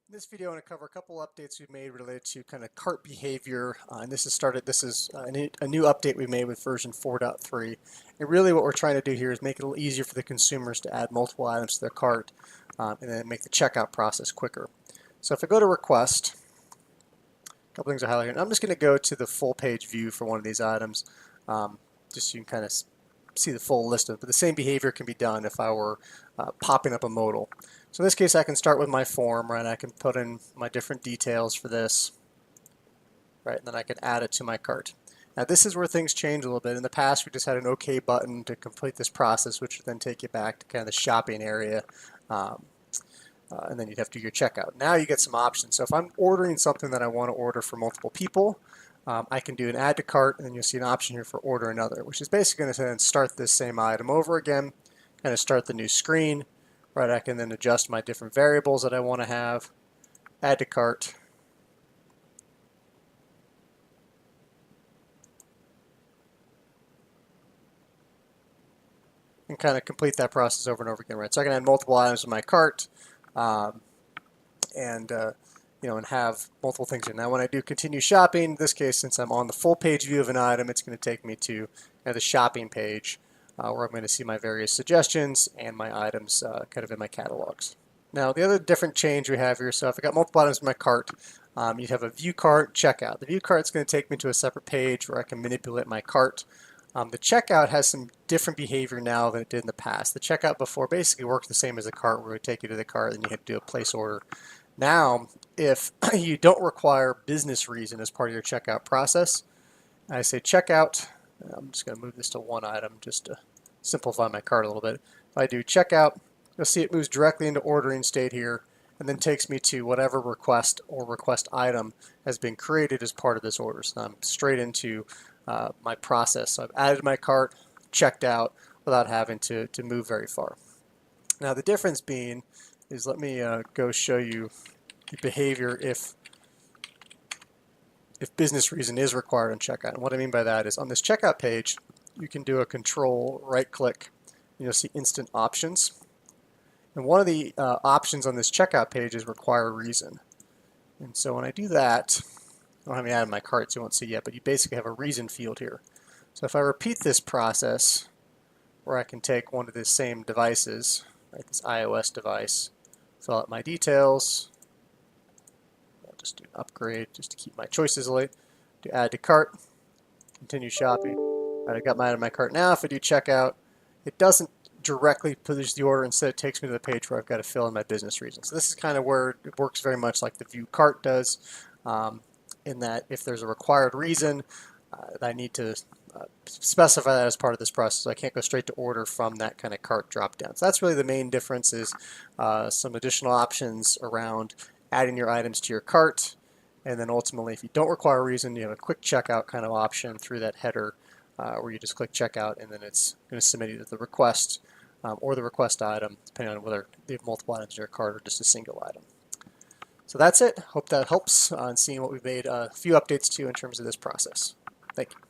In this video, I want to cover a couple updates we've made related to kind of cart behavior, and this is a new update we made with version 4.3. And really what we're trying to do here is make it a little easier for the consumers to add multiple items to their cart and then make the checkout process quicker. So if I go to request, a couple things I highlight here. And I'm just going to go to the full page view for one of these items, just so you can kind of see the full list of it. But the same behavior can be done if I were popping up a modal. So in this case, I can start with my form, right? I can put in my different details for this, right? And then I can add it to my cart. Now this is where things change a little bit. In the past, we just had an OK button to complete this process, which would then take you back to kind of the shopping area, and then you'd have to do your checkout. Now you get some options. So if I'm ordering something that I want to order for multiple people, I can do an add to cart, and then you'll see an option here for order another, which is basically going to then start this same item over again, kind of start the new screen. Right, I can then adjust my different variables that I want to have, add to cart, and kind of complete that process over and over again. Right, so I can add multiple items to my cart, and have multiple things in. Now, when I do continue shopping, in this case, since I'm on the full page view of an item, it's going to take me to the shopping page. Where I'm going to see my various suggestions and my items kind of in my catalogs. Now the other different change we have here, so if I got multiple items in my cart, you'd have a view cart, checkout. The view cart is going to take me to a separate page where I can manipulate my cart. The checkout has some different behavior now than it did in the past. The checkout before basically worked the same as a cart, where it would take you to the cart and you had to do a place order. Now, if you don't require business reason as part of your checkout process, I say checkout. I'm just going to move this to one item just to simplify my cart a little bit. If I do checkout, you'll see it moves directly into ordering state here and then takes me to whatever request or request item has been created as part of this order. So I'm straight into my process. So I've added my cart, checked out without having to move very far. Now the difference being is, let me go show you the behavior if business reason is required on checkout. And what I mean by that is, on this checkout page, you can do a control right click and you'll see instant options. And one of the options on this checkout page is require reason. And so when I do that, I don't have any added in my cart, so you won't see yet, but you basically have a reason field here. So if I repeat this process, where I can take one of the same devices, right, this iOS device, fill out my details, I'll just do an upgrade just to keep my choices light, do add to cart, continue shopping. Right, I got mine in my cart now. If I do checkout, it doesn't directly publish the order. Instead, it takes me to the page where I've got to fill in my business reason. So this is kind of where it works very much like the view cart does, in that if there's a required reason, I need to specify that as part of this process. So I can't go straight to order from that kind of cart drop down. So that's really the main difference, is some additional options around adding your items to your cart. And then ultimately, if you don't require a reason, you have a quick checkout kind of option through that header, where you just click checkout, and then it's going to submit either the request or the request item, depending on whether they have multiple items in your cart or just a single item. So that's it. Hope that helps on seeing what we've made a few updates to in terms of this process. Thank you.